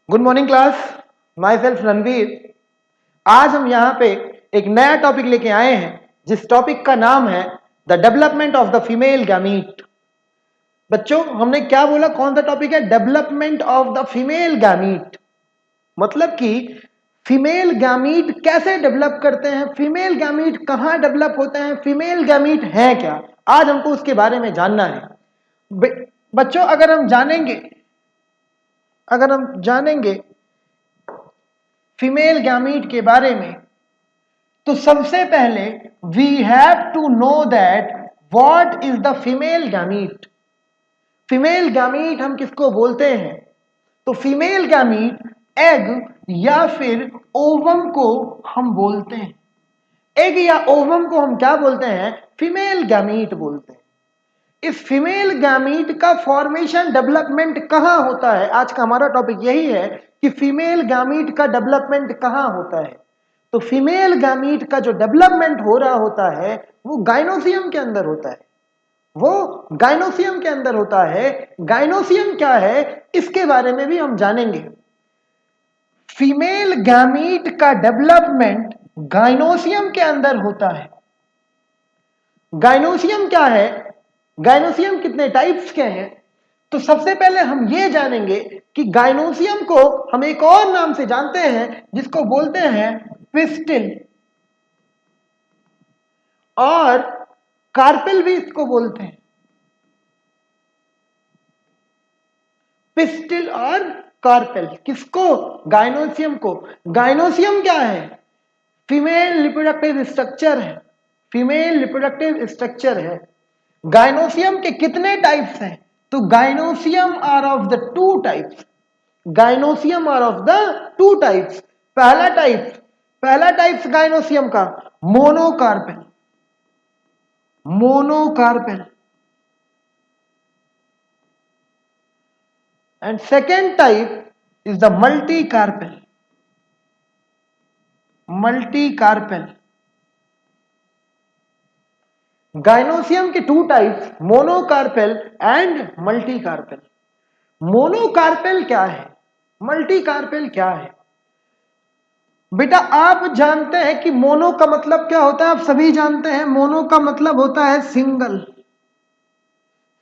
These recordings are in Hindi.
Good morning class. My self Ranveer. आज हम यहाँ पे एक नया टॉपिक लेके आए हैं जिस टॉपिक का नाम है the development of the female gamete. बच्चों, हमने क्या बोला? कौन सा टॉपिक है? Development of the female gamete. मतलब कि फीमेल गैमीट कैसे डेवलप करते हैं, फीमेल गैमीट कहाँ डेवलप होते हैं, फीमेल गैमीट है क्या, आज हमको उसके बारे में जानना है। बच्चों, अगर हम जानेंगे फीमेल गैमीट के बारे में तो सबसे पहले we have to know that what is the female gamete. Female gamete हम किसको बोलते हैं? तो फीमेल गैमीट एग या फिर ओवम को हम बोलते हैं। एग या ओवम को हम क्या बोलते हैं? फीमेल गैमीट बोलते हैं। इस फीमेल गैमीट का फॉर्मेशन डेवलपमेंट कहां होता है? आज का हमारा टॉपिक यही है कि फीमेल गैमीट का डेवलपमेंट कहां होता है। तो फीमेल गैमीट का जो डेवलपमेंट हो रहा होता है वो गाइनोसियम के अंदर होता है। गाइनोसियम के अंदर होता है। गाइनोसियम क्या है इसके बारे में भी हम जानेंगे। फीमेल गैमीट का डेवलपमेंट गाइनोसियम के अंदर होता है। गाइनोसियम क्या है? गाइनोसियम कितने टाइप्स के हैं? तो सबसे पहले हम ये जानेंगे कि गाइनोसियम को हम एक और नाम से जानते हैं जिसको बोलते हैं पिस्टिल, और कार्पेल भी इसको बोलते हैं। पिस्टिल और कार्पेल किसको? गाइनोसियम को। गाइनोसियम क्या है? फीमेल रिप्रोडक्टिव स्ट्रक्चर है। फीमेल रिप्रोडक्टिव स्ट्रक्चर है। गाइनोसियम के कितने टाइप्स हैं? तो gynoecium are of the two types. Gynoecium are of the two types. पहला टाइप्स गाइनोसियम का monocarpel. Monocarpel. and second type is the multicarpal. Gynoecium के two types monocarpel and multicarpel. Monocarpel क्या है, मल्टीकार्पेल क्या है? बेटा आप जानते हैं कि मोनो का मतलब क्या होता है? आप सभी जानते हैं मोनो का मतलब होता है सिंगल।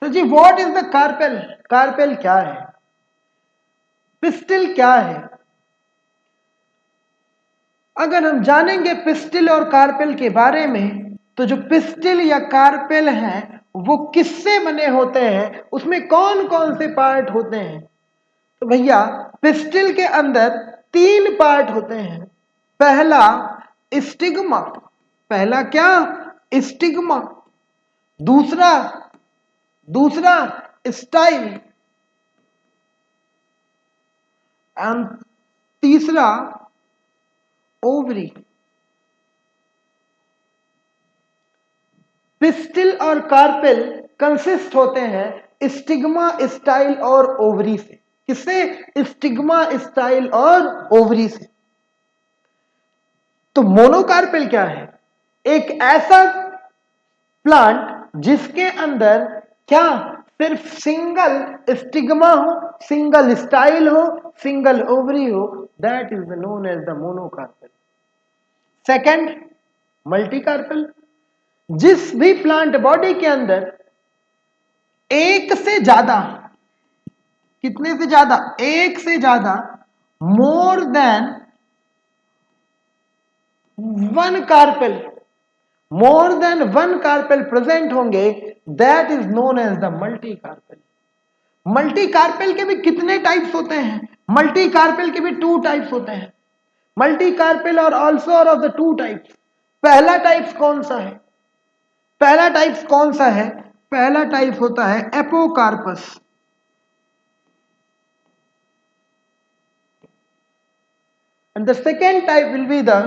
तो जी what is the carpel? Carpel क्या है? पिस्टिल क्या है? अगर हम जानेंगे पिस्टिल और कार्पेल के बारे में तो जो पिस्टिल या कार्पेल हैं वो किससे बने होते हैं, उसमें कौन कौन से पार्ट होते हैं? तो भैया पिस्टिल के अंदर तीन पार्ट होते हैं। पहला स्टिग्मा। पहला क्या? स्टिग्मा। दूसरा दूसरा स्टाइल। एंड तीसरा ओवरी। पिस्टिल और कार्पेल कंसिस्ट होते हैं स्टिग्मा, स्टाइल और ओवरी से। किससे? स्टिग्मा, स्टाइल और ओवरी से। तो मोनोकार्पेल क्या है? एक ऐसा प्लांट जिसके अंदर क्या सिर्फ सिंगल स्टिग्मा हो, सिंगल स्टाइल हो, सिंगल ओवरी हो, that is known as the monocarpel. Second multicarpel. जिस भी प्लांट बॉडी के अंदर एक से ज्यादा, कितने से ज्यादा? एक से ज्यादा, more than one carpel, more than one carpel present होंगे, that is known as the multi carpel. Multi carpel के भी कितने टाइप्स होते हैं? मल्टी कार्पेल के भी टू टाइप्स होते हैं। मल्टी कार्पेल और also of the two types. पहला टाइप्स कौन सा है? पहला टाइप्स कौन सा है? पहला टाइप होता है apocarpous. And the second type will be the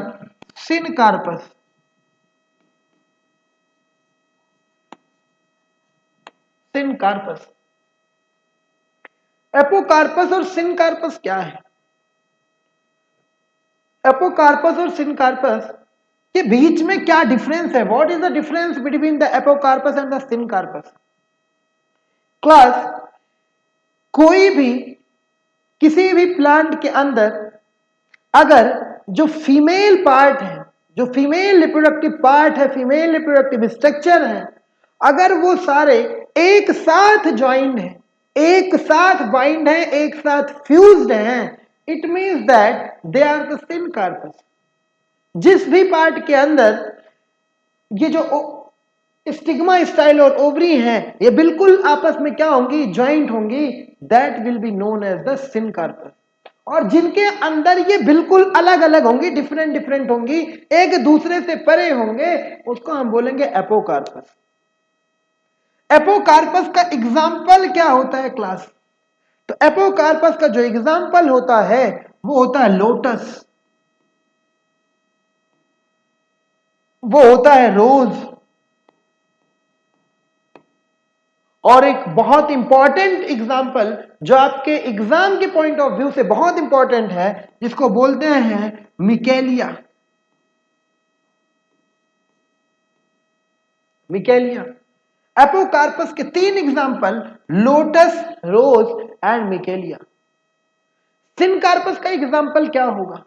syncarpus. syncarpus। Apocarpous और सिनकार्पस क्या है? एपोकार्पस और सिनकार्पस के बीच में क्या डिफरेंस है? What is the difference between the apocarpous and the syncarpous? Class, कोई भी किसी भी प्लांट के अंदर अगर जो फीमेल पार्ट है, जो फीमेल रिप्रोडक्टिव पार्ट है, फीमेल रिप्रोडक्टिव स्ट्रक्चर है, अगर वो सारे एक साथ ज्वाइंड है, एक साथ बाइंड है, एक साथ फ्यूज्ड हैं, it means that they are the syncarpous. जिस भी पार्ट के अंदर ये जो स्टिग्मा स्टाइल और ओवरी हैं, ये बिल्कुल आपस में क्या होंगी, ज्वाइंट होंगी, that will be known as the syncarpous. और जिनके अंदर ये बिल्कुल अलग अलग होंगी, डिफरेंट डिफरेंट होंगी, एक दूसरे से परे होंगे, उसको हम बोलेंगे एपोकार्पस। एपोकार्पस का एग्जाम्पल क्या होता है क्लास? तो एपोकार्पस का जो एग्जाम्पल होता है वो होता है लोटस, वो होता है रोज, और एक बहुत इंपॉर्टेंट एग्जाम्पल जो आपके एग्जाम के पॉइंट ऑफ व्यू से बहुत इंपॉर्टेंट है, जिसको बोलते हैं मिकेलिया। मिकेलिया, एपोकार्पस के 3 example, lotus, rose and michelia. Syncarpous का एग्जाम्पल क्या होगा?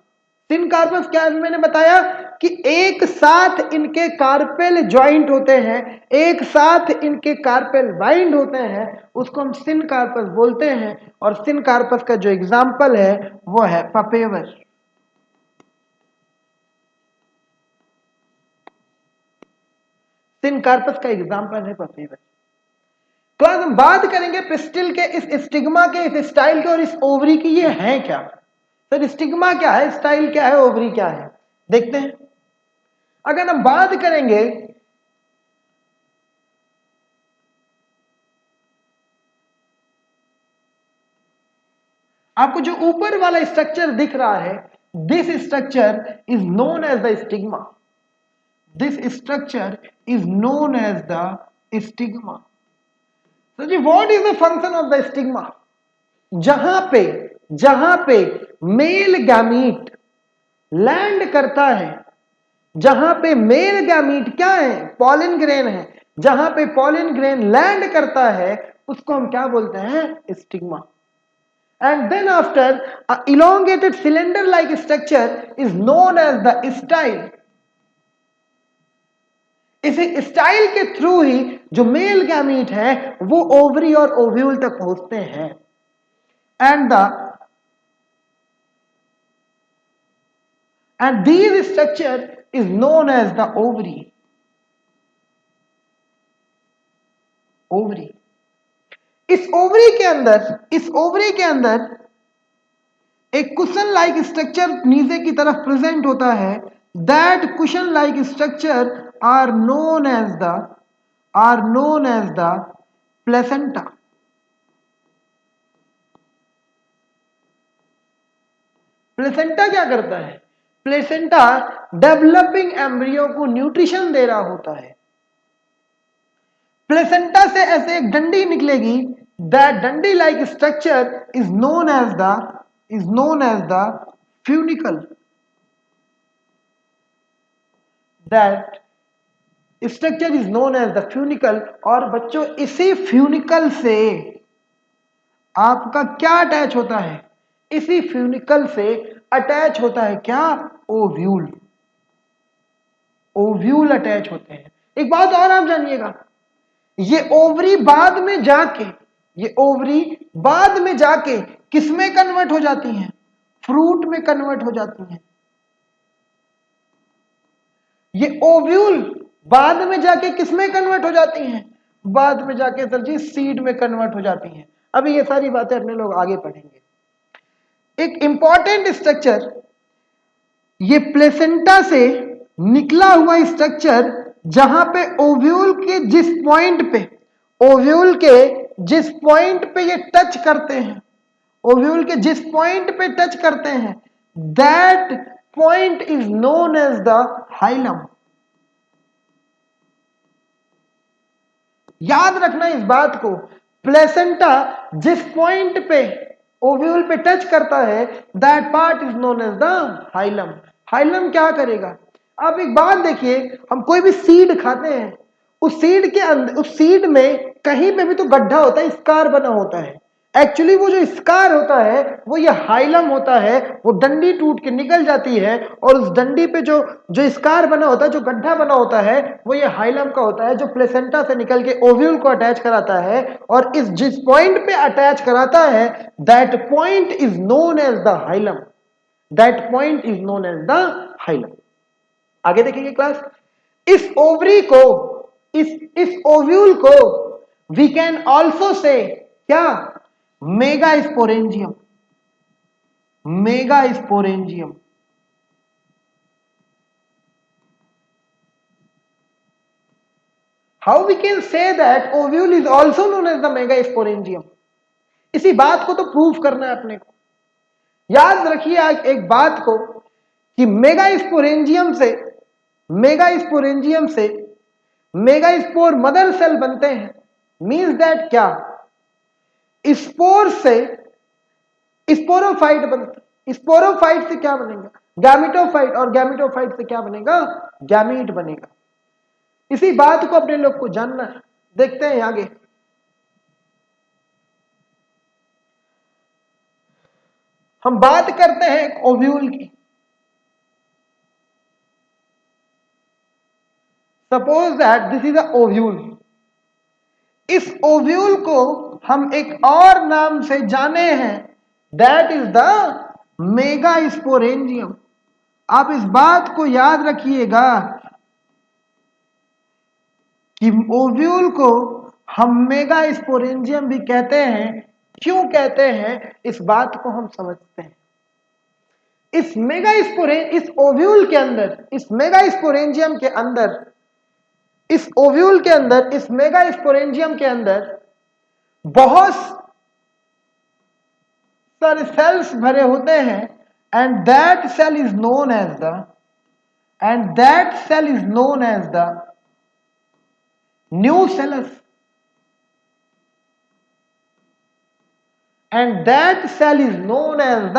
सिनकार्पस क्या है? मैंने बताया कि एक साथ इनके कार्पेल ज्वाइंट होते हैं, एक साथ इनके कार्पेल बाइंड होते हैं, उसको हम सिनकार्पस बोलते हैं। और सिनकार्पस का जो एग्जाम्पल है वो है पपेवर। सिनकार्पस का एग्जाम्पल है पपेवर। क्लास हम बात करेंगे पिस्टिल के, इस स्टिग्मा के, इस स्टाइल के और इस ओवरी की। ये है क्या सर? स्टिग्मा क्या है, स्टाइल क्या है, ओवरी क्या है, देखते हैं। अगर हम बात करेंगे आपको जो ऊपर वाला स्ट्रक्चर दिख रहा है, this structure is known as the stigma. This structure is known as the stigma. तो जी what is the function of the stigma? जहां पे मेल गैमीट लैंड करता है, जहां पे मेल गैमीट क्या है, पॉलिन ग्रेन है, जहां पे पॉलिन ग्रेन लैंड करता है उसको हम क्या बोलते हैं, stigma. And then after, a elongated cylinder like structure is known as the style. इसी स्टाइल के थ्रू ही जो मेल गैमीट है वो ओवरी और ओव्यूल तक पहुंचते हैं। and these structure is known as the ovary. Ovary, इस ओवरी के अंदर एक कुशन लाइक स्ट्रक्चर नीचे की तरफ प्रेजेंट होता है। That cushion like structure are known as the placenta. Placenta क्या करता है? प्लेसेंटा डेवलपिंग एम्ब्रियो को न्यूट्रिशन दे रहा होता है। प्लेसेंटा से ऐसे एक डंडी निकलेगी। दैट डंडी like structure is known as the funicle. That structure is known as the funicle. और बच्चों इसी फ्यूनिकल से आपका क्या अटैच होता है? इसी फ्यूनिकल से अटैच होता है क्या? ओव्यूल। ओव्यूल अटैच होते हैं। एक बात और आप जानिएगा, ये ओवरी बाद में जाके किसमें कन्वर्ट हो जाती हैं? फ्रूट में कन्वर्ट हो जाती हैं। ये ओव्यूल बाद में जाके किसमें कन्वर्ट हो जाती हैं? बाद में जाके सर जी सीड में कन्वर्ट हो जाती हैं। अभी ये सारी बातें अपने लोग आगे पढ़ेंगे। एक इंपॉर्टेंट स्ट्रक्चर, ये प्लेसेंटा से निकला हुआ स्ट्रक्चर, जहां पे ओव्यूल के जिस पॉइंट पे ये टच करते हैं, ओव्यूल के जिस पॉइंट पे टच करते हैं, that point is known as the hilum. याद रखना इस बात को, प्लेसेंटा जिस पॉइंट पे ओव्यूल पे टच करता है, that part is known as the hilum. Hilum क्या करेगा? आप एक बात देखिए, हम कोई भी सीड खाते हैं, उस सीड के अंदर, उस सीड में कहीं पे भी तो गड्ढा होता है, स्कार बना होता है। एक्चुअली वो जो स्कार होता है वो ये हाइलम होता है, वो डंडी टूट के निकल जाती है और उस डंडी पे जो जो स्कार बना होता है, जो गड्ढा बना होता है, वो ये हाइलम का होता है, जो प्लेसेंटा से निकल के ओव्यूल को अटैच कराता है। और इस जिस पॉइंट पे अटैच कराता है, that point is known as the hilum, that point is known as the hilum. आगे देखेंगे क्लास। इस ओवरी को, इस ओव्यूल को वी कैन ऑल्सो से क्या, megasporangium, megasporangium. How we can say that ovule is also known as the megasporangium? इसी बात को तो प्रूव करना है अपने को। याद रखिए एक बात को कि मेगा स्पोरेंजियम से, मेगा स्पोरेंजियम से मेगा स्पोर मदर सेल बनते हैं। मींस दैट क्या, स्पोर से स्पोरोफाइट बनता, स्पोरोफाइट से क्या बनेगा, गैमेटोफाइट, और गैमेटोफाइट से क्या बनेगा, गैमीट बनेगा। इसी बात को अपने लोग को जानना है। देखते हैं आगे। हम बात करते हैं एक ओव्यूल की। Suppose that this is a ovule. इस ओव्यूल को हम एक और नाम से जाने हैं, that is the mega sporangium. आप इस बात को याद रखिएगा कि ओव्यूल को हम मेगा स्पोरेंजियम भी कहते हैं। क्यों कहते हैं, इस बात को हम समझते हैं। इस मेगा इस ओव्यूल के अंदर, इस मेगा स्पोरेंजियम के अंदर, इस ओव्यूल के अंदर, इस मेगा स्पोरेंजियम के अंदर बहुत सारे सेल्स भरे होते हैं, and that cell is known as the, and that cell is known as the nucellus, and that cell is known as the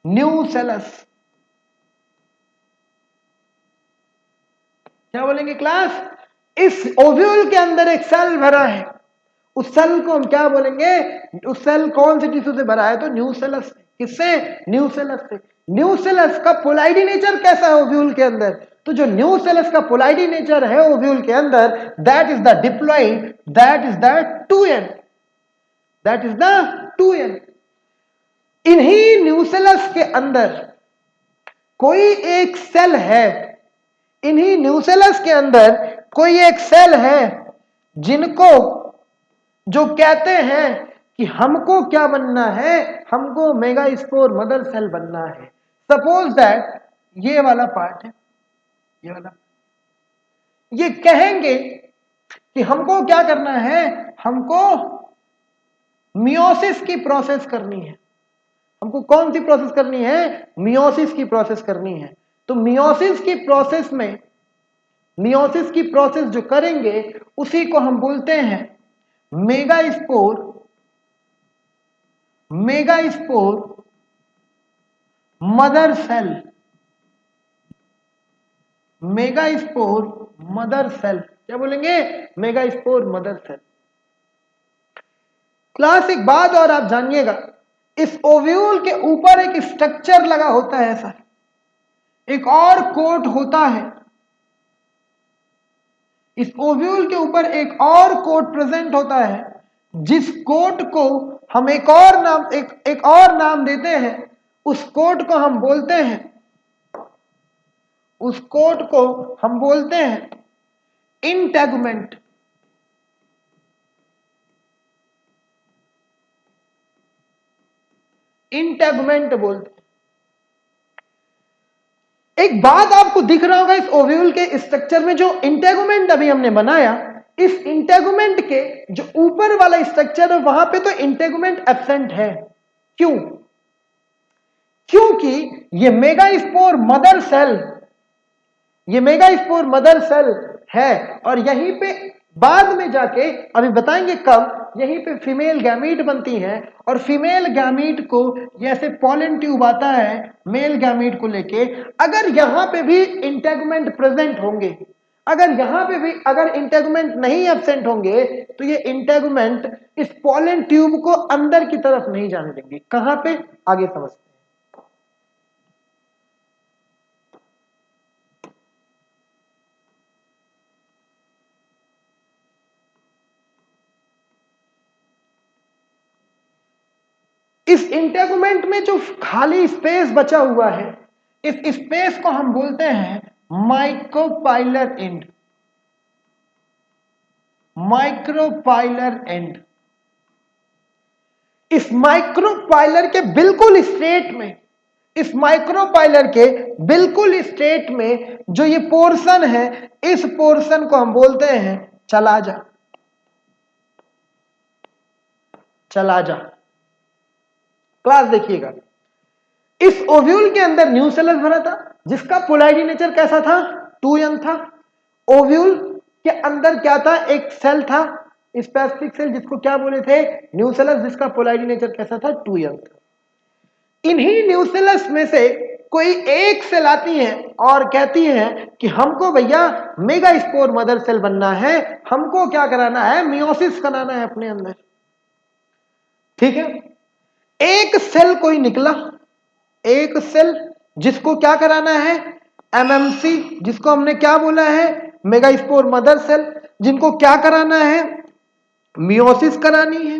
nucellus. क्या बोलेंगे क्लास? इस ओव्यूल के अंदर एक सेल भरा है, उस सेल को हम क्या बोलेंगे? उस सेल कौन से टिश्यू से भरा है? तो न्यूसेलस से। किससे? न्यूसेलस से। न्यूसेलस का पोलाइडी नेचर कैसा है ओव्यूल के अंदर? तो जो न्यूसेलस का पोलाइडी नेचर है ओव्यूल के अंदर, that is the diploid, that is the 2n, that is the 2n। इन्हीं न्यूसेलस के अंदर कोई एक सेल है, इन्हीं न्यूसेलस के अंदर कोई एक सेल है जिनको जो कहते हैं कि हमको क्या बनना है, हमको मेगा स्पोर मदर सेल बनना है। सपोज दैट ये वाला पार्ट है, ये वाला, ये कहेंगे कि हमको क्या करना है, हमको मियोसिस की प्रोसेस करनी है। हमको कौन सी प्रोसेस करनी है? मियोसिस की प्रोसेस करनी है। तो मियोसिस की प्रोसेस में, मियोसिस की प्रोसेस जो करेंगे उसी को हम बोलते हैं megaspore, megaspore mother cell, megaspore mother cell. क्या बोलेंगे? Megaspore mother cell. Class एक बात और आप जानिएगा, इस ओव्यूल के ऊपर एक स्ट्रक्चर लगा होता है, ऐसा एक और कोट होता है। इस ओव्यूल के ऊपर एक और कोट प्रेजेंट होता है, जिस कोट को हम एक और नाम देते हैं। उस कोट को हम बोलते हैं, उस कोट को हम बोलते हैं इंटेगुमेंट। इंटेगुमेंट बोलते हैं। एक बात आपको दिख रहा होगा इस ओव्यूल के स्ट्रक्चर में, जो इंटेगुमेंट अभी हमने बनाया, इस इंटेगुमेंट के जो ऊपर वाला स्ट्रक्चर है वहां पे तो इंटेगुमेंट एब्सेंट है। क्यों? क्योंकि ये मेगा स्पोर मदर सेल, ये मेगा स्पोर मदर सेल है, और यहीं पे बाद में जाके, अभी बताएंगे कब, यहीं पे फीमेल गैमीट बनती है, और फीमेल गैमीट को जैसे पॉलन ट्यूब आता है मेल गैमीट को लेके, अगर यहां पे भी इंटेगुमेंट प्रेजेंट होंगे, अगर यहां पे भी अगर इंटेगुमेंट नहीं एब्सेंट होंगे तो ये इंटेगुमेंट इस पोलन ट्यूब को अंदर की तरफ नहीं जाने देंगे। कहां पे, आगे समझते हैं। इस इंटेगुमेंट में जो खाली स्पेस बचा हुआ है, इस स्पेस को हम बोलते हैं माइक्रोपाइलर एंड। Micropylar and. इस माइक्रोपाइलर के बिल्कुल स्ट्रेट में, इस माइक्रोपाइलर के बिल्कुल स्ट्रेट में जो ये पोर्शन है, इस पोर्शन को हम बोलते हैं चला जा। चला जा। क्लास देखिएगा, इस ओव्यूल के अंदर न्यूसेलस भरा था जिसका पोलैरिटी नेचर कैसा था, 2n था। ओव्यूल के अंदर क्या था, एक सेल था, स्पेसिफिक सेल, जिसको क्या बोले थे, न्यूसेलस, जिसका पोलैरिटी नेचर कैसा था, 2n था। इन्हीं न्यूसेलस में से कोई एक सेल आती है और कहती है कि हमको भैया मेगास्पोर मदर सेल बनना है, हमको क्या कराना है, मियोसिस कराना है अपने अंदर। ठीक है, एक सेल कोई निकला, एक सेल जिसको क्या कराना है, एमएमसी, जिसको हमने क्या बोला है, मेगास्पोर मदर सेल, जिनको क्या कराना है, मियोसिस करानी है।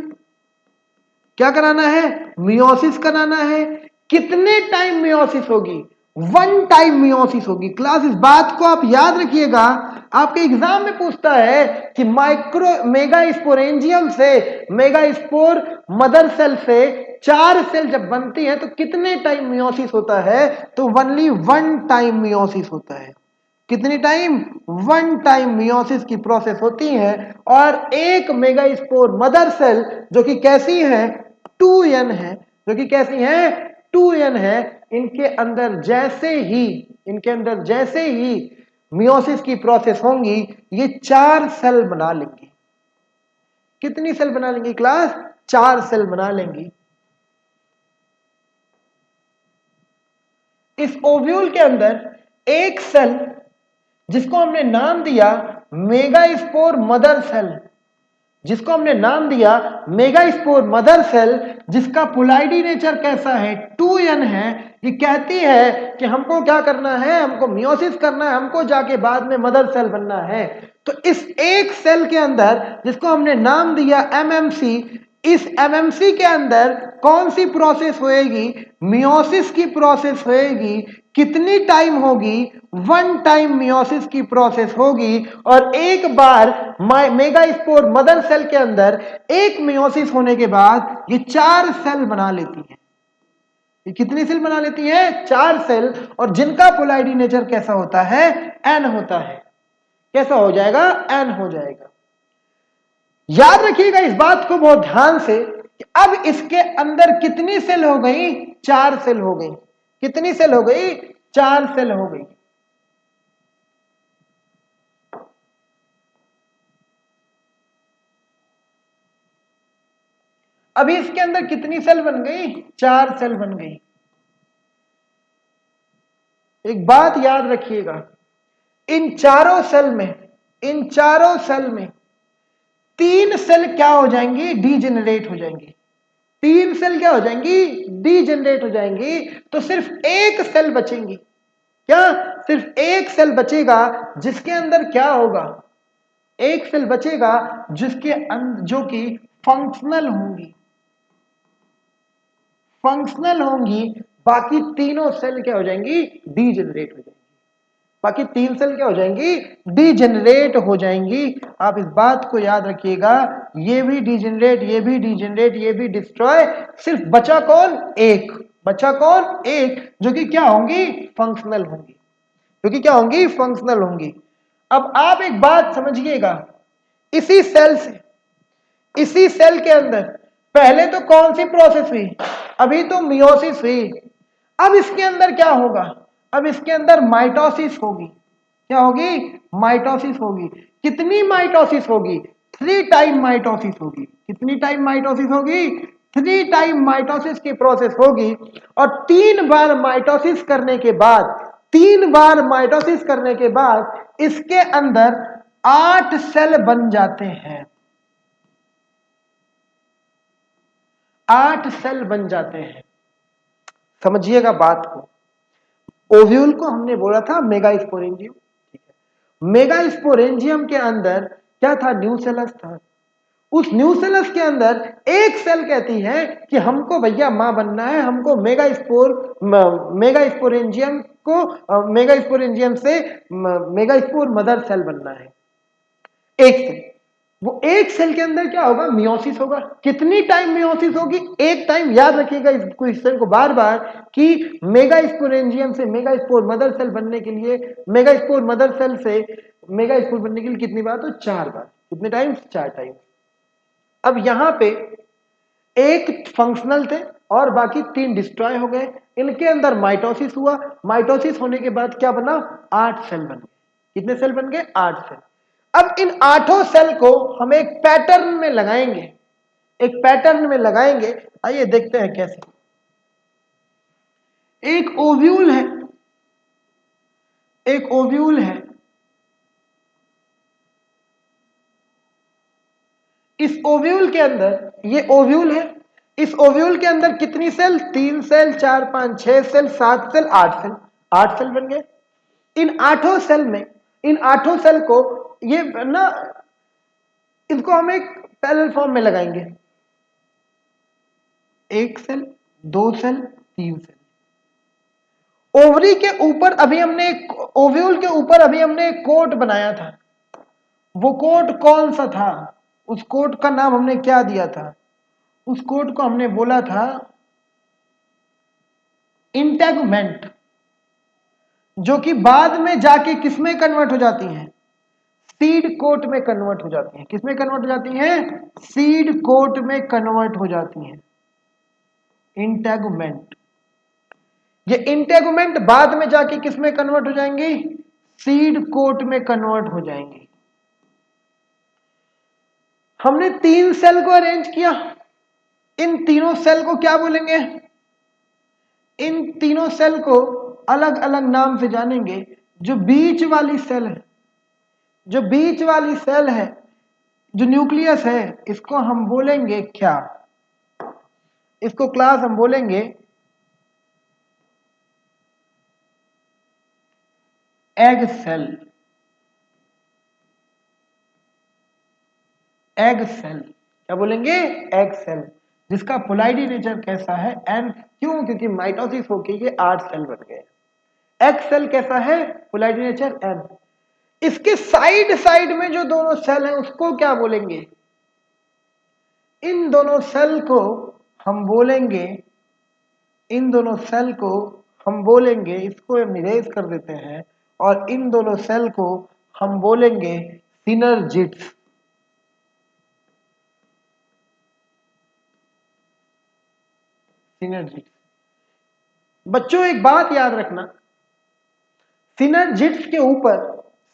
क्या कराना है, मियोसिस कराना है। कितने टाइम मियोसिस होगी, 1 टाइम मियोसिस होगी। क्लास इस बात को आप याद रखिएगा, आपके एग्जाम में पूछता है कि मेगास्पोरेंजियम से, मेगास्पोर मदर सेल से 4 सेल जब बनती है तो कितने टाइम मियोसिस होता है, तो ओनली 1 टाइम मियोसिस होता है। कितनी टाइम, 1 टाइम मियोसिस की प्रोसेस होती है। और एक मेगास्पोर मदर सेल जो कि कैसी है, 2n है, जो कि कैसी है, 2n है, इनके अंदर जैसे ही मियोसिस की प्रोसेस होंगी, ये 4 सेल बना लेंगी। कितनी सेल बना लेंगी क्लास, 4 सेल बना लेंगी। इस ओव्यूल के अंदर एक सेल जिसको हमने नाम दिया मेगास्पोर मदर सेल, जिसको हमने नाम दिया मेगास्पोर मदर सेल, जिसका पोलैरिटी नेचर कैसा है, 2n है। ये कहती है कि हमको क्या करना है, हमको मियोसिस करना है, हमको जाके बाद में मदर सेल बनना है। तो इस एक सेल के अंदर जिसको हमने नाम दिया एमएमसी, इस एमएमसी के अंदर कौन सी प्रोसेस होएगी, मियोसिस की प्रोसेस होएगी। कितनी टाइम होगी, 1 टाइम मियोसिस की प्रोसेस होगी। और एक बार मेगास्पोर मदर सेल के अंदर एक मियोसिस होने के बाद ये 4 सेल बना लेती है। ये कितनी सेल बना लेती है, 4 सेल, और जिनका पोलैरिटी नेचर कैसा होता है, n होता है। कैसा हो जाएगा, n हो जाएगा। याद रखिएगा इस बात को बहुत ध्यान से कि अब इसके अंदर कितनी सेल हो गई, 4 सेल हो गई। कितनी सेल हो गई, 4 सेल हो गई। अभी इसके अंदर कितनी सेल बन गई, 4 सेल बन गई। एक बात याद रखिएगा, इन चारों सेल में 3 सेल क्या हो जाएंगी, डीजेनरेट हो जाएंगी। 3 सेल क्या हो जाएंगी, डीजेनरेट हो जाएंगी। तो सिर्फ एक सेल बचेंगी। क्या, सिर्फ एक सेल बचेगा जिसके अंदर क्या होगा, एक सेल बचेगा जिसके अंदर जो कि फंक्शनल होंगी। बाकी तीनों सेल क्या हो जाएंगी, डीजेनरेट हो जाएंगी। बाकी 3 सेल क्या हो जाएंगी, डीजेनरेट हो जाएंगी। आप इस बात को याद रखिएगा, ये भी डीजेनरेट, ये भी डीजेनरेट, ये भी डिस्ट्रॉय। सिर्फ बचा कौन, एक। बचा कौन, एक, जो कि क्या होंगी, फंक्शनल होंगी। जो कि क्या होंगी, फंक्शनल होंगी। अब आप एक बात समझिएगा, इसी सेल के अंदर पहले तो कौन सी प्रोसेस हुई, अभी तो मियोसिस हुई। अब इसके अंदर क्या होगा, अब इसके अंदर माइटोसिस होगी। क्या होगी, माइटोसिस होगी। कितनी माइटोसिस होगी, 3 टाइम माइटोसिस होगी। कितनी टाइम माइटोसिस होगी, 3 टाइम माइटोसिस की प्रोसेस होगी। और 3 बार माइटोसिस करने के बाद 3 बार माइटोसिस करने के बाद इसके अंदर 8 सेल बन जाते हैं, 8 सेल बन जाते हैं। समझिएगा बात को। ओव्यूल को हमने बोला था मेगास्पोरेंजियम, ठीक है। मेगास्पोरेंजियम के अंदर क्या था? न्यूसेलस था। उस न्यूसेलस के अंदर एक सेल कहती है कि हमको भैया मां बनना है, हमको मेगास्पोरेंजियम से मेगास्पोर मदर सेल बनना है। एक सेल, वो एक सेल के अंदर क्या होगा? मियोसिस होगा। कितनी टाइम मियोसिस होगी? एक टाइम। याद रखिएगा इस क्वेश्चन को बार बार कि मेगास्पोरेंजियम से मेगास्पोर मदर सेल बनने के लिए, मेगास्पोर मदर सेल से मेगास्पोर बनने के लिए कितनी बार? तो 4 बार। कितने टाइम्स? 4 टाइम। अब यहां पे एक फंक्शनल थे और बाकी 3 डिस्ट्रॉय हो गए। इनके अंदर माइटोसिस हुआ। माइटोसिस होने के बाद क्या बना? 8 सेल बन गए। कितने सेल बन गए? 8 सेल। अब इन 8 सेल को हम एक पैटर्न में लगाएंगे, एक पैटर्न में लगाएंगे। आइए देखते हैं कैसे। एक ओव्यूल है, एक ओव्यूल है। इस ओव्यूल के अंदर, ये ओव्यूल है, इस ओव्यूल के अंदर कितनी cell? 3 cell, 4, 5, 6 cell, 7 cell, 8 cell. 8 cell बन गए। इन 8 सेल में, इन 8 सेल को ये ना, इनको हम एक पैरेलल फॉर्म में लगाएंगे। 1 सेल, 2 सेल, 3 सेल। ओवरी के ऊपर अभी हमने, ओव्यूल के ऊपर अभी हमने एक कोट बनाया था। वो कोट कौन सा था? उस कोट का नाम हमने क्या दिया था? उस कोट को हमने बोला था इंटेगुमेंट, जो कि बाद में जाके किसमें कन्वर्ट हो जाती हैं? सीड कोट में कन्वर्ट हो जाती हैं। किसमें कन्वर्ट हो जाती हैं? सीड कोट में कन्वर्ट हो जाती हैं। इंटेगुमेंट। ये इंटेगुमेंट बाद में जाके किसमें कन्वर्ट हो जाएंगी? सीड कोट में कन्वर्ट हो जाएंगी। हमने 3 सेल को अरेंज किया। इन तीनों सेल को क्या बोलेंगे? इन तीनों सेल को अलग अलग नाम से जानेंगे। जो बीच वाली सेल है, जो बीच वाली सेल है, जो न्यूक्लियस है, इसको हम बोलेंगे क्या? इसको क्लास हम बोलेंगे एग सेल। एग सेल क्या बोलेंगे? Egg cell. जिसका पोलैरिटी नेचर कैसा है? एन। क्यों? क्योंकि माइटोसिस होके ये 8 सेल बन गए। एग सेल कैसा है? पोलैरिटी नेचर एन। इसके साइड साइड में जो दोनों सेल हैं उसको क्या बोलेंगे? इन दोनों सेल को हम बोलेंगे, इन दोनों सेल को हम बोलेंगे, इसको हम इरेज कर देते हैं, और इन दोनों सेल को हम बोलेंगे सिनर्जिड्स। सिनर्जिड्स। बच्चों एक बात याद रखना, सिनर्जिड्स के ऊपर,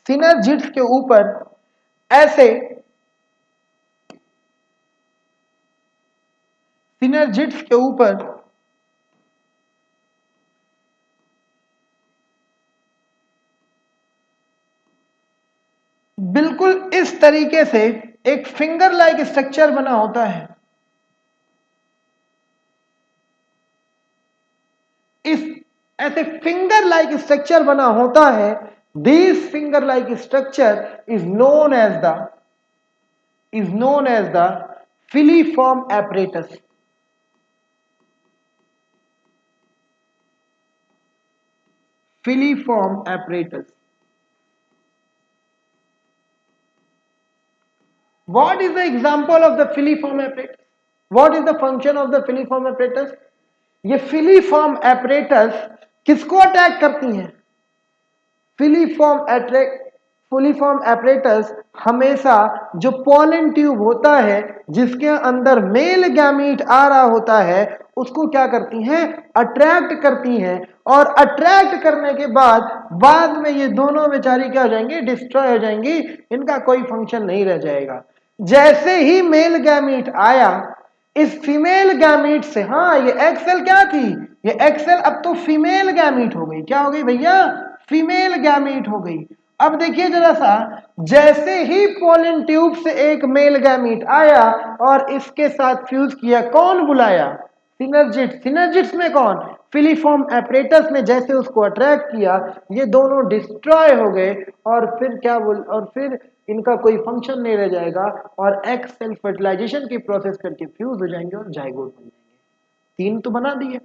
सिनर्जिड्स के ऊपर ऐसे, सिनर्जिड्स के ऊपर बिल्कुल इस तरीके से एक फिंगर लाइक स्ट्रक्चर बना होता है। इस ऐसे फिंगर लाइक स्ट्रक्चर बना होता है। This finger like structure is known as the filiform apparatus। filiform apparatus. What is the example of the filiform apparatus? What is the function of the filiform apparatus? ये filiform apparatus किसको अटैक करती हैं? फिलीफॉर्म apparatus हमेशा जो पोलन ट्यूब होता है जिसके अंदर मेल गैमीट आ रहा होता है उसको क्या करती हैं? अट्रैक्ट करती हैं। और अट्रैक्ट करने के बाद में ये दोनों बेचारी क्या हो जाएंगी? डिस्ट्रॉय हो जाएंगी। इनका कोई फंक्शन नहीं रह जाएगा। जैसे ही मेल गैमीट आया, इस फीमेल गैमीट से, हाँ ये एक्सेल क्या थी? ये एक्सेल अब तो फीमेल गैमीट हो गई। क्या हो गई भैया? फीमेल गैमीट हो गई। अब देखिए जरा सा, जैसे ही पोलन ट्यूब से एक मेल गैमीट आया और इसके साथ फ्यूज किया, कौन बुलाया? सिनर्जिड। सिनर्जिड्स में कौन? फिलीफॉर्म एपरेटस ने जैसे उसको अट्रैक्ट किया, ये दोनों डिस्ट्रॉय हो गए और फिर क्या और फिर इनका कोई फंक्शन नहीं रह जाएगा और एग सेल फर्टिलाइजेशन की प्रोसेस करके फ्यूज हो जाएंगे और जाइगोट बन जाएंगे। 3 तो बना दिए,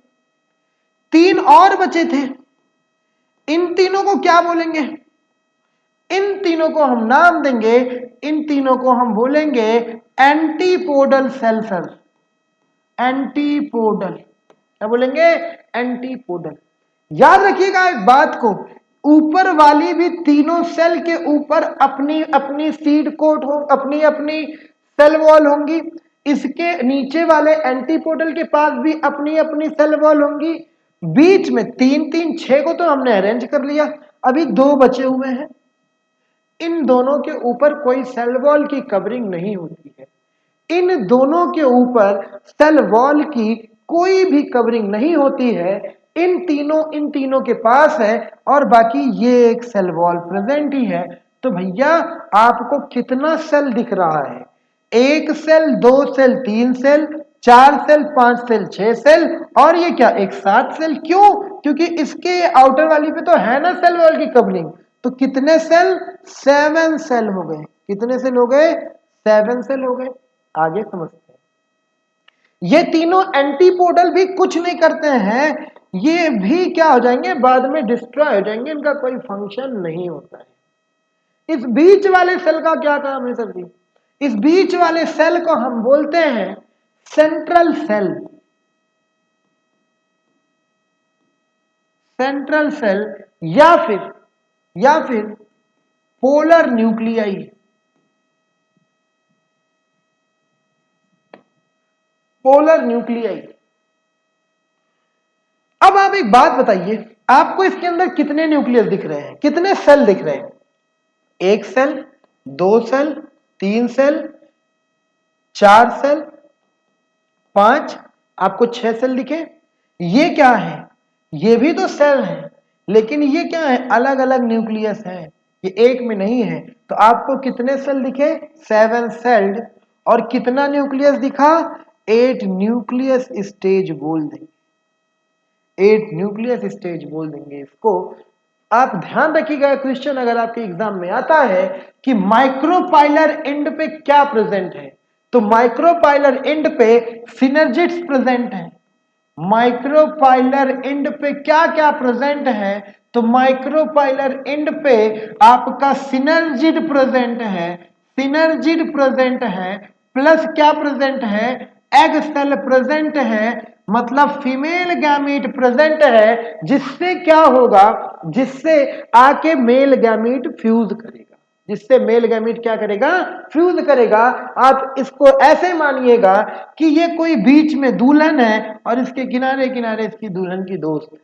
3 और बचे थे। इन तीनों को क्या बोलेंगे? इन तीनों को हम नाम देंगे, इन तीनों को हम बोलेंगे एंटीपोडल सेल्स। एंटीपोडल, क्या बोलेंगे? एंटीपोडल। याद रखिएगा एक बात को, ऊपर वाली भी तीनों सेल के ऊपर अपनी अपनी सीड कोट हो, अपनी अपनी सेल वॉल होंगी। इसके नीचे वाले एंटीपोडल के पास भी अपनी अपनी सेल वॉल होंगी। बीच में 3 3 6 को तो हमने अरेंज कर लिया, अभी 2 बचे हुए हैं। इन दोनों के ऊपर कोई सेल वॉल की कवरिंग नहीं होती है, इन दोनों के ऊपर सेल वॉल की कोई भी कवरिंग नहीं होती है। इन तीनों के पास है और बाकी ये एक सेल वॉल प्रेजेंट ही है। तो भैया आपको कितना सेल दिख रहा है? 1 cell, 2 cell, 3 cell, 4 cell, 5 cell, 6 cell और ये क्या एक 7 सेल। क्यों? क्योंकि इसके आउटर वाली पे तो है ना सेल वॉल की कवरिंग। तो कितने सेल? 7 सेल हो गए। कितने सेल हो गए? 7 सेल हो गए। आगे समझते हैं, ये तीनों एंटीपोडल भी कुछ नहीं करते हैं, ये भी क्या हो जाएंगे? बाद में डिस्ट्रॉय हो जाएंगे, इनका कोई फंक्शन नहीं होता है। इस बीच वाले सेल का क्या काम है सर जी? इस बीच वाले सेल को हम बोलते हैं सेंट्रल सेल। सेंट्रल सेल या फिर पोलर न्यूक्लियाई। Polar nuclei. अब आप एक बात बताइए, आपको इसके अंदर कितने न्यूक्लियस दिख रहे हैं? कितने सेल दिख रहे हैं? 1 सेल, 2 सेल, 3 सेल, 4 सेल, 5, आपको 6 सेल दिखे। ये क्या है? ये भी तो सेल है, लेकिन ये क्या है? अलग अलग न्यूक्लियस है, ये एक में नहीं है। तो आपको कितने सेल दिखे? 7 सेल्ड। और कितना न्यूक्लियस दिखा? 8 न्यूक्लियस स्टेज बोल देंगे, 8 न्यूक्लियस स्टेज बोल देंगे इसको। आप ध्यान रखिएगा, क्वेश्चन अगर आपके एग्जाम में आता है कि माइक्रोपाइलर एंड पे क्या प्रेजेंट है, तो माइक्रोपाइलर एंड पे सिनर्जिड्स प्रेजेंट है। माइक्रोपाइलर एंड पे क्या क्या प्रेजेंट है? तो माइक्रोपाइलर एंड पे आपका सिनर्जिड प्रेजेंट है, सिनर्जिड प्रेजेंट है, प्लस क्या प्रेजेंट है? एग सेल प्रेजेंट है, मतलब फीमेल गैमीट प्रेजेंट है, जिससे क्या होगा? जिससे आके मेल गैमीट फ्यूज करेगा, जिससे मेल गैमीट क्या करेगा? फ्यूज करेगा। आप इसको ऐसे मानिएगा कि ये कोई बीच में दुल्हन है और इसके किनारे किनारे इसकी दुल्हन की दोस्त है।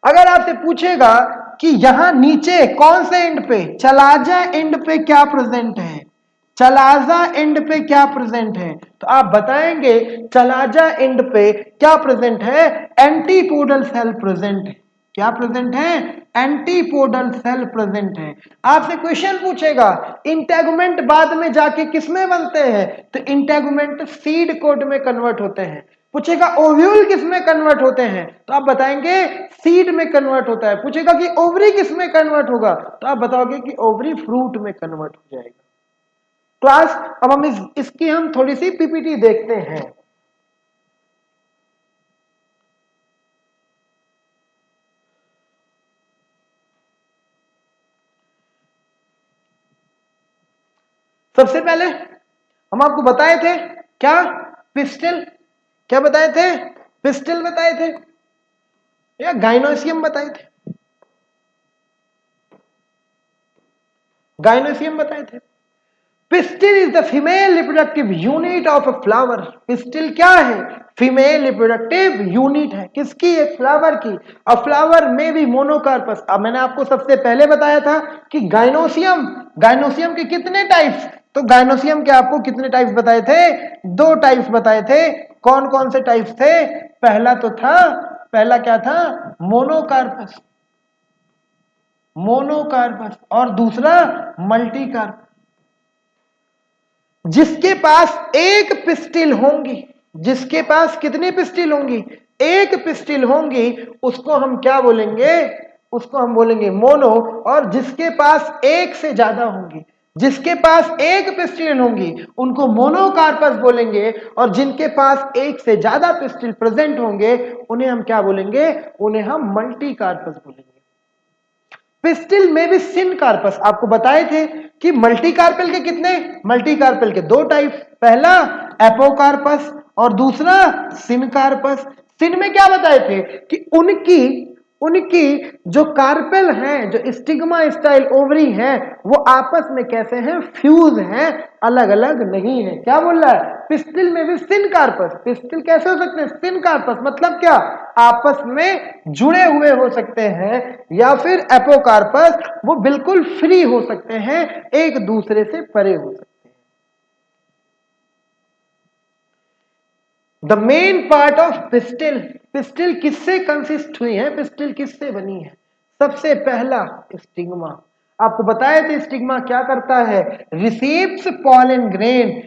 अगर आपसे पूछेगा कि यहां नीचे कौन से एंड पे, चलाजा एंड पे क्या प्रेजेंट है, चलाजा एंड पे क्या प्रेजेंट है, तो आप बताएंगे चलाजा एंड पे क्या प्रेजेंट है? एंटीपोडल सेल प्रेजेंट है। क्या प्रेजेंट है? एंटीपोडल सेल प्रेजेंट है। आपसे क्वेश्चन पूछेगा इंटेगुमेंट बाद में जाके किसमें बनते हैं, तो इंटेगुमेंट सीड कोड में कन्वर्ट होते हैं। पूछेगा ओव्यूल किसमें कन्वर्ट होते हैं, तो आप बताएंगे सीड में कन्वर्ट होता है। पूछेगा कि ओवरी किसमें कन्वर्ट होगा, तो आप बताओगे कि ओवरी फ्रूट में कन्वर्ट हो जाएगा। क्लास, अब हम इसकी हम थोड़ी सी पीपीटी देखते हैं। सबसे पहले हम आपको बताए थे क्या? पिस्टल। क्या बताए थे? पिस्टल बताए थे या गाइनोसियम बताए थे? गाइनोसियम बताए थे। Pistil is the female reproductive unit of a flower. Pistil क्या है? फीमेल रिप्रोडक्टिव यूनिट है। किसकी? एक फ्लावर की। अ फ्लावर में भी मोनोकार्पस। अब मैंने आपको सबसे पहले बताया था कि गाइनोसियम, गाइनोसियम के कितने टाइप्स, तो गाइनोसियम के आपको कितने टाइप्स बताए थे? 2 टाइप्स बताए थे। कौन कौन से टाइप्स थे? पहला क्या था? मोनोकार्पस। मोनोकार्पस, और दूसरा मल्टीकार्पस। जिसके पास एक पिस्टिल होंगी, जिसके पास कितनी पिस्टिल होंगी, एक पिस्टिल होंगी, उसको हम क्या बोलेंगे, उसको हम बोलेंगे मोनो। और जिसके पास एक से ज्यादा होंगी, जिसके पास एक पिस्टिल होंगी, उनको मोनोकार्पस बोलेंगे। और जिनके पास एक से ज्यादा पिस्टिल प्रेजेंट होंगे, उन्हें हम क्या बोलेंगे, उन्हें हम मल्टीकार्पस बोलेंगे। पिस्टिल में भी सिनकार्पस, आपको बताए थे कि मल्टीकार्पेल के कितने, मल्टीकार्पेल के दो टाइप, पहला एपोकार्पस और दूसरा सिनकार्पस। सिन में क्या बताए थे कि उनकी उनकी जो कार्पेल हैं, जो स्टिग्मा स्टाइल ओवरी हैं, वो आपस में कैसे हैं, फ्यूज हैं, अलग अलग नहीं है। क्या बोल रहा है, पिस्टिल में भी सिनकार्पस। पिस्टिल कैसे हो सकते हैं, सिनकार्पस मतलब क्या, आपस में जुड़े हुए हो सकते हैं। या फिर एपोकार्पस, वो बिल्कुल फ्री हो सकते हैं, एक दूसरे से परे हो सकते हैं। The main part of pistil, pistil किससे कंसिस्ट हुई है, पिस्टिल किससे बनी है, सबसे पहला स्टिग्मा। आपको बताया था स्टिग्मा क्या करता है, receives pollen grain.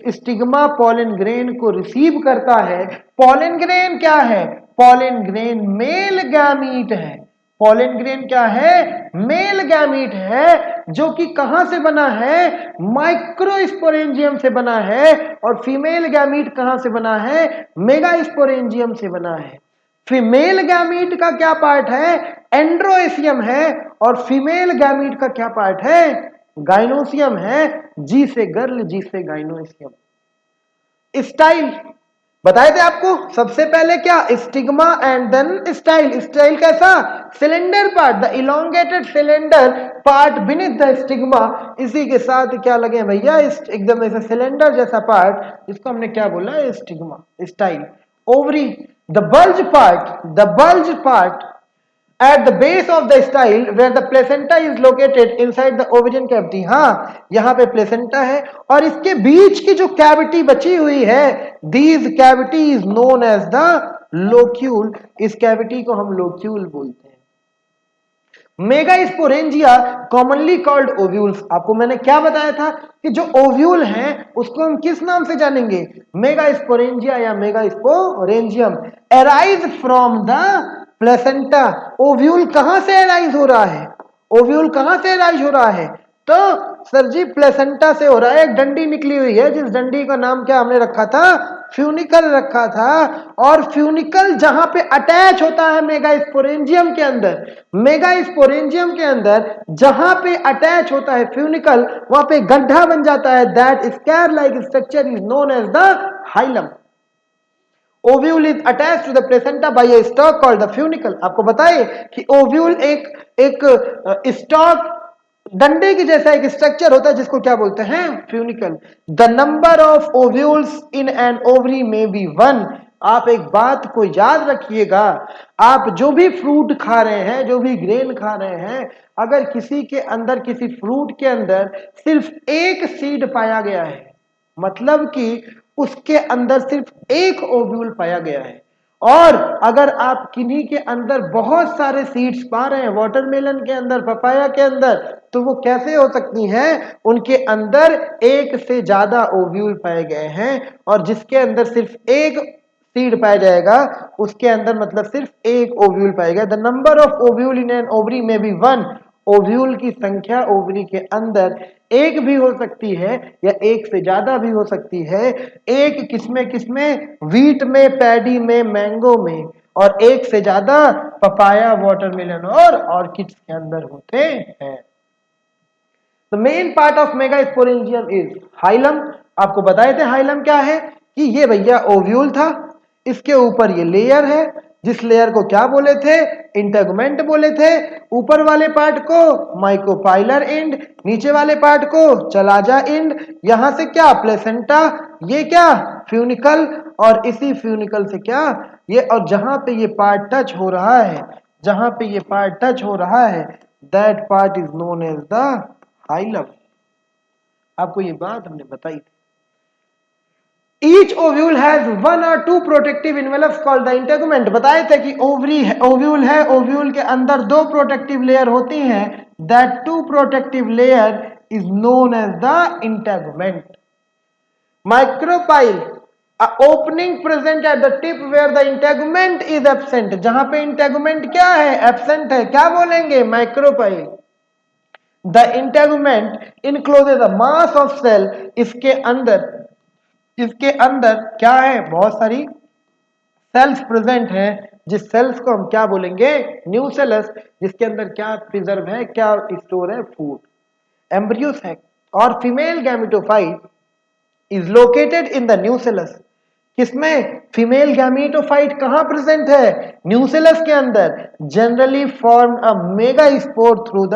Stigma pollen grain को रिसीव करता है। पॉलन ग्रेन क्या है, पॉलन ग्रेन मेल गैमीट है। पॉलन ग्रेन क्या है, मेल गैमीट है, जो कि कहां से बना है, माइक्रोस्पोरेंजियम से बना है। और फीमेल गैमीट कहां से बना है, मेगास्पोरेंजियम से बना है। फीमेल गैमीट का क्या पार्ट है, एंड्रोएसियम है। और फीमेल गैमीट का क्या पार्ट है, गाइनोसियम है। जी से गर्ल, जी से गाइनोसियम। स्टाइल बताए थे आपको, सबसे पहले क्या, stigma and then style. Style कैसा, cylinder part, the elongated cylinder part beneath the stigma. इसी के साथ क्या लगे भैया, एकदम ऐसा सिलेंडर जैसा पार्ट, इसको हमने क्या बोला, stigma, style. Ovary, the bulge part, the bulge part at the base of the style where the placenta is located inside the ovarian cavity। हाँ, यहां पे प्लेसेंटा है और इसके बीच की जो कैविटी बची हुई है, these cavity is known as the locule। इस कैविटी को हम लोक्यूल बोलते हैं। Megasporangia commonly called ovules. आपको मैंने क्या बताया था कि जो ओव्यूल हैं उसको हम किस नाम से जानेंगे, मेगास्पोरेंजिया या megasporangium. Arise from the placenta. Ovule कहां से अराइज हो रहा है, ओव्यूल कहां से अराइज हो रहा है, तो सर जी प्लेसेंटा से हो रहा है। एक डंडी निकली हुई है, जिस डंडी का नाम क्या हमने रखा था, फ्यूनिकल रखा था। और फ्यूनिकल जहां पे अटैच होता है मेगास्पोरेंजियम के अंदर, मेगास्पोरेंजियम के अंदर जहां पे अटैच होता है फ्यूनिकल, वहां पे गड्ढा बन जाता है। That square like structure is known as the hilum. Ovule is attached to the placenta by a stalk called the funicle. आपको बताइए कि ओव्यूल एक स्टॉक, डंडे की जैसा एक स्ट्रक्चर होता है, जिसको क्या बोलते हैं, funicle. The number of ovules in an ovary में बी 1। आप एक बात को याद रखिएगा, आप जो भी फ्रूट खा रहे हैं, जो भी ग्रेन खा रहे हैं, अगर किसी के अंदर, किसी फ्रूट के अंदर सिर्फ एक सीड पाया गया है, मतलब कि उसके अंदर सिर्फ एक ओव्यूल पाया गया है। और अगर आप किन्हीं के अंदर बहुत सारे सीड्स पा रहे हैं, वाटरमेलन के अंदर, पपाया के अंदर, तो वो कैसे हो सकती हैं, उनके अंदर एक से ज्यादा ओव्यूल पाए गए हैं। और जिसके अंदर सिर्फ एक सीड पाया जाएगा, उसके अंदर मतलब सिर्फ एक ओव्यूल पाएगा। The number of ovule in an ovary में बी 1। ओव्यूल की संख्या ओवरी के अंदर एक भी हो सकती है या एक से ज्यादा भी हो सकती है। एक किसमें किसमें, वीट में, पैडी में, मैंगो में, और एक से ज्यादा पपाया, वाटरमेलन और ऑर्किड्स के अंदर होते हैं। The main part of megasporangium is hilum. आपको बताए थे हाइलम क्या है, कि ये भैया ओव्यूल था, इसके ऊपर ये लेयर है, जिस लेयर को क्या बोले थे, इंटरगमेंट बोले थे। ऊपर वाले पार्ट को माइक्रोपाइलर एंड, नीचे वाले पार्ट को चलाजा एंड। यहां से क्या, प्लेसेंटा, ये क्या, फ्यूनिकल, और इसी फ्यूनिकल से क्या, ये, और जहां पे ये पार्ट टच हो रहा है, जहां पे ये पार्ट टच हो रहा है, that part is known as the hilum. आपको ये बात हमने बताई थी। Each ovule has one or two protective envelopes called the integument. बताए थे कि ओव्यूल है, ओव्यूल के अंदर दो प्रोटेक्टिव लेयर होती हैं, that two protective layer is known as the integument. Micropyle, opening present at the tip where the integument is absent. जहां पे इंटेगुमेंट क्या है, एब्सेंट है, क्या बोलेंगे, micropyle. The integument encloses the mass of cell. इसके अंदर क्या है, बहुत सारी सेल्स प्रेजेंट हैं, जिस सेल्स को हम क्या बोलेंगे, न्यूसेलस, जिसके अंदर क्या प्रिजर्व है, क्या स्टोर है, फूड। एम्ब्रियो सैक और female gametophyte is located in the nucellus. किसमें, फीमेल गैमेटोफाइट कहां प्रेजेंट है, न्यूसेलस के अंदर। Generally form a megaspore through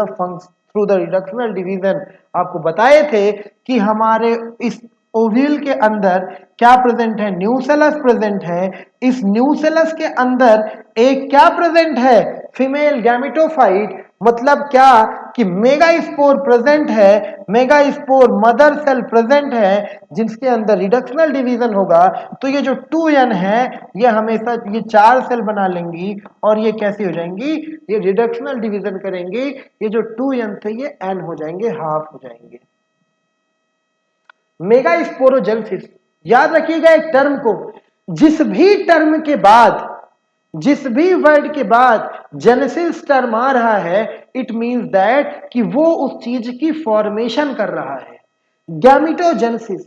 the reductional division. आपको बताए थे कि हमारे इस ओव्यूल के अंदर क्या प्रेजेंट है, न्यूसेलस प्रेजेंट है। इस न्यूसेलस के अंदर एक क्या प्रेजेंट है, फीमेल गैमेटोफाइट। मतलब क्या कि मेगास्पोर प्रेजेंट है, मेगास्पोर मदर सेल प्रेजेंट है, जिसके अंदर रिडक्शनल डिवीजन होगा। तो ये जो 2n है, ये हमेशा ये 4 सेल बना लेंगी, और ये कैसी हो जाएंगी, ये रिडक्शनल डिवीजन करेंगी। ये जो 2n थे ये n हो जाएंगे, हाफ हो जाएंगे। मेगास्पोरोजेनेसिस, याद रखिएगा एक टर्म को, जिस भी टर्म के बाद, जिस भी वर्ड के बाद जेनेसिस टर्म आ रहा है, इट मींस दैट कि वो उस चीज की फॉर्मेशन कर रहा है। गैमेटोजेनेसिस,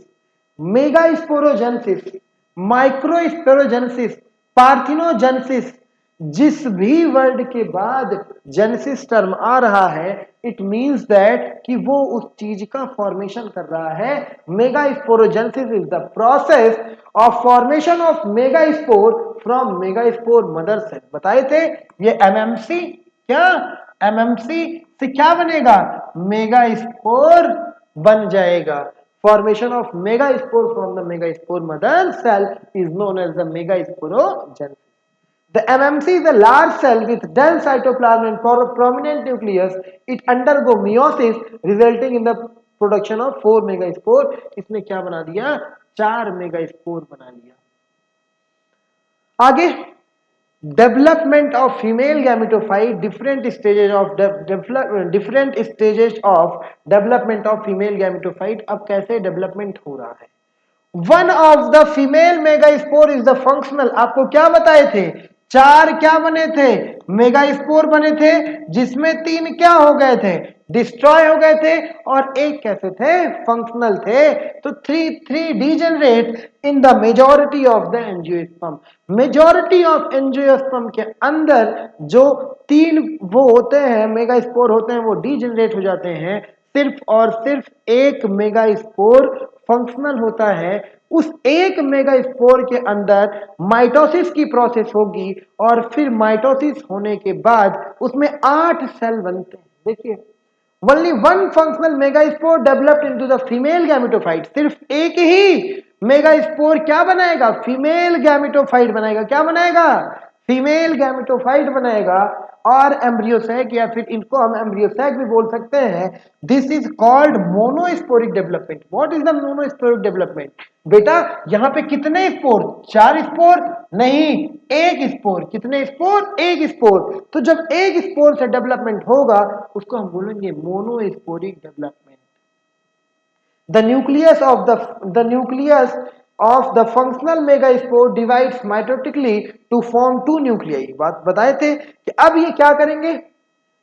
मेगास्पोरोजेनेसिस, माइक्रोस्पोरोजेनेसिस, पार्थिनोजेनेसिस, जिस भी वर्ड के बाद जेनेसिस टर्म आ रहा है, इट मींस दैट कि वो उस चीज का फॉर्मेशन कर रहा है। Megasporogenesis is the process of formation of megaspore from megaspore mother cell. बताए थे ये एमएमसी, क्या एमएमसी से क्या बनेगा, मेगास्पोर बन जाएगा। Formation of megaspore from the megaspore mother cell is known as the megasporogenesis. The MMC is a large cell with dense cytoplasm and prominent nucleus. It undergo meiosis resulting in the production of 4 megaspore. इसने क्या बना दिया, 4 मेगास्पोर बना लिया। आगे, development of female gametophyte, different stages of development of female gametophyte. अब कैसे डेवलपमेंट हो रहा है। One of the female megaspore is the functional. आपको क्या बताए थे, 4 क्या बने थे, मेगास्पोर बने थे, जिसमें 3 क्या हो गए थे, डिस्ट्रॉय हो गए थे, और एक कैसे थे, फंक्शनल थे। तो 3 degenerate in the majority of the angiosperm. Majority of angiosperm के अंदर जो 3 वो होते हैं, मेगास्पोर होते हैं, वो डीजेनरेट हो जाते हैं। सिर्फ और सिर्फ एक मेगास्पोर फंक्शनल होता है। उस एक मेगास्पोर के अंदर माइटोसिस की प्रोसेस होगी, और फिर माइटोसिस होने के बाद उसमें 8 सेल बनते हैं। देखिए, only one functional megaspore developed into the female gametophyte। सिर्फ एक ही मेगास्पोर क्या बनाएगा, फीमेल गैमेटोफाइट बनाएगा। क्या बनाएगा, फीमेल गैमेटोफाइट बनाएगा। और एम्ब्रियोसैक, या फिर इनको हम एम्ब्रियोसैक भी बोल सकते हैं। This is called monosporic development. What is the monosporic development, बेटा यहां पे कितने स्पोर, 4 स्पोर नहीं, एक स्पोर। कितने स्पोर, एक स्पोर। तो जब एक स्पोर से डेवलपमेंट होगा, उसको हम बोलेंगे monosporic development. The nucleus of the functional megaspore divides mitotically to form 2 nuclei। बात बताए थे कि अब ये क्या करेंगे,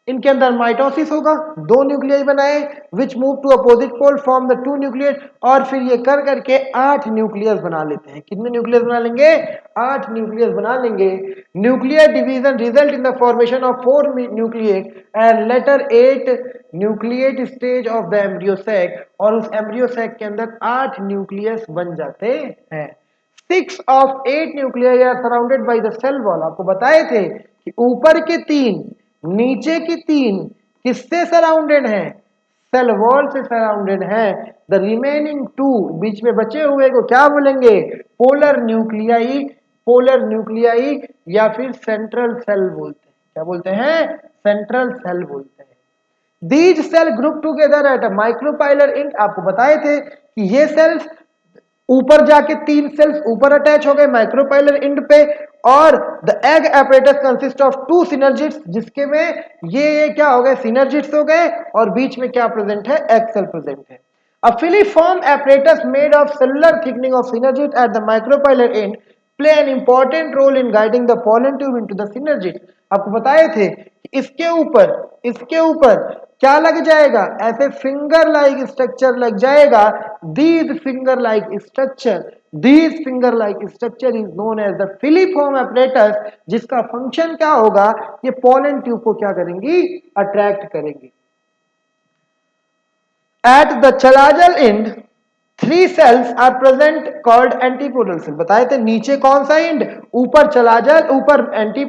इनके अंदर माइटोसिस होगा, 2 न्यूक्लियाई बनाए, which move to opposite pole form the 2 nucleus, और फिर ये कर करके 8 न्यूक्लियस बना लेते हैं। कितने न्यूक्लियस बना लेंगे, 8 न्यूक्लियस बना लेंगे। Nuclear division result in the formation of 4 nucleate and later 8 nucleate stage of the embryo sac. और उस एम्ब्रियोसैक के अंदर 8 न्यूक्लियस बन जाते हैं। 6 of 8 nuclei are surrounded by the cell wall। आपको बताए थे कि ऊपर के 3, नीचे की 3 किससे सराउंडेड हैं, सेल वॉल से सराउंडेड हैं। द रिमेनिंग 2 बीच में बचे हुए को क्या बोलेंगे, पोलर न्यूक्लियाई, पोलर न्यूक्लियाई, या फिर सेंट्रल सेल बोलते हैं। क्या बोलते हैं, सेंट्रल सेल बोलते हैं। These cell group together at a micropylar end. आपको बताए थे कि ये सेल्स ऊपर जाके 3 सेल्स ऊपर अटैच हो गए माइक्रोपाइलर एंड पे, और the egg apparatus consist of 2 synergids, जिसके में ये क्या हो गए, सिनर्जिड्स हो गए, और बीच में क्या प्रेजेंट है, एग सेल प्रेजेंट है। A filiform apparatus made of cellular thickening of synergid at the micropylar end play an important role in guiding the pollen tube into the synergid। आपको बताए थे कि इसके ऊपर क्या लग जाएगा, ऐसे फिंगर लाइक स्ट्रक्चर लग जाएगा। These finger like structure is known as the filiform apparatus, जिसका फंक्शन क्या होगा, ये पोलन ट्यूब को क्या करेंगी, अट्रैक्ट करेंगी। At the chalazal end 3 cells are present called antipodal cell। बताए थे नीचे कौन सा एंड, ऊपर चलाजल, ऊपर एंटी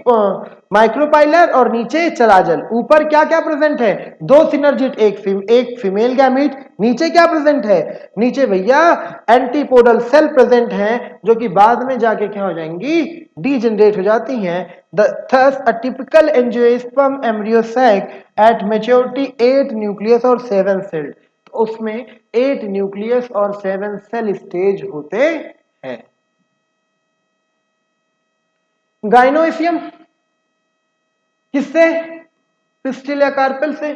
माइक्रोपाइलर और नीचे चलाजल। ऊपर क्या क्या प्रेजेंट है, 2 सिनर्जिड, एक फीमेल गैमीट। नीचे क्या प्रेजेंट है, नीचे भैया एंटीपोडल सेल प्रेजेंट हैं, जो कि बाद में जाके क्या हो जाएंगी, डीजनरेट हो जाती हैं। Thus a typical angiosperm embryo sac at maturity 8 nucleus और 7 cell, उसमें 8 न्यूक्लियस और 7 सेल स्टेज होते हैं। गाइनोइसियम किससे, पिस्टिल या कार्पेल से।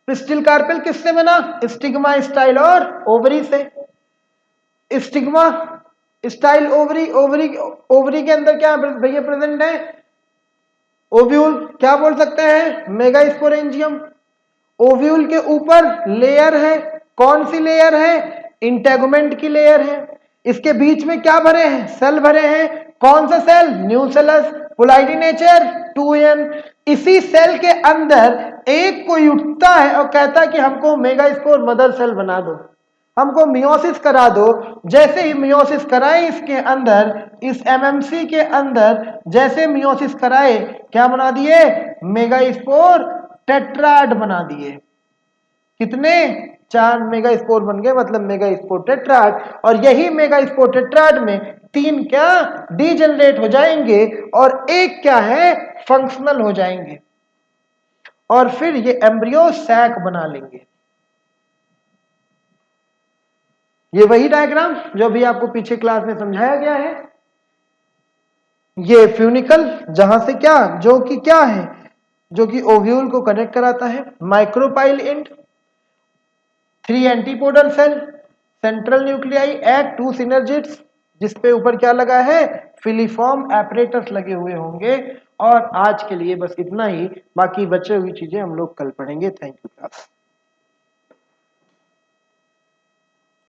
पिस्टिल कार्पेल किससे बना, स्टिग्मा स्टाइल और ओवरी से। स्टिग्मा स्टाइल ओवरी, ओवरी के अंदर क्या भैया प्रेजेंट है, ओव्यूल, क्या बोल सकते हैं, मेगास्पोरेंजियम। ओव्यूल के ऊपर लेयर है, कौन सी लेयर है, इंटेगुमेंट की लेयर है। इसके बीच में क्या भरे हैं, सेल भरे हैं, कौन सा सेल, न्यूसेलस, पोलाइडी नेचर 2n। इसी सेल के अंदर एक कोई उठता है और कहता है कि हमको मेगास्पोर मदर सेल बना दो, हमको मियोसिस करा दो। जैसे ही मियोसिस कराए इसके अंदर, इस एमएमसी के अंदर जैसे मियोसिस कराए, क्या बना दिए, मेगास्पोर टेट्राड बना दिए। कितने, 4 मेगास्पोर बन गए, मतलब मेगास्पोर टेट्राड। और यही मेगास्पोर टेट्राड में 3 क्या डीजनरेट हो जाएंगे और एक क्या है, फंक्शनल हो जाएंगे, और फिर ये एम्ब्रियो सैक बना लेंगे। ये वही डायग्राम जो भी आपको पीछे क्लास में समझाया गया है। ये फ्यूनिकल, जहां से क्या, जो कि क्या है, जो कि ओव्यूल को कनेक्ट कराता है। Micropyle end 3 antipodal cell, central nuclei at 2 synergids, जिसपे ऊपर क्या लगा है, फिलीफॉर्म एपरेटस लगे हुए होंगे। और आज के लिए बस इतना ही, बाकी बचे हुई चीजें हम लोग कल पढ़ेंगे। Thank you class.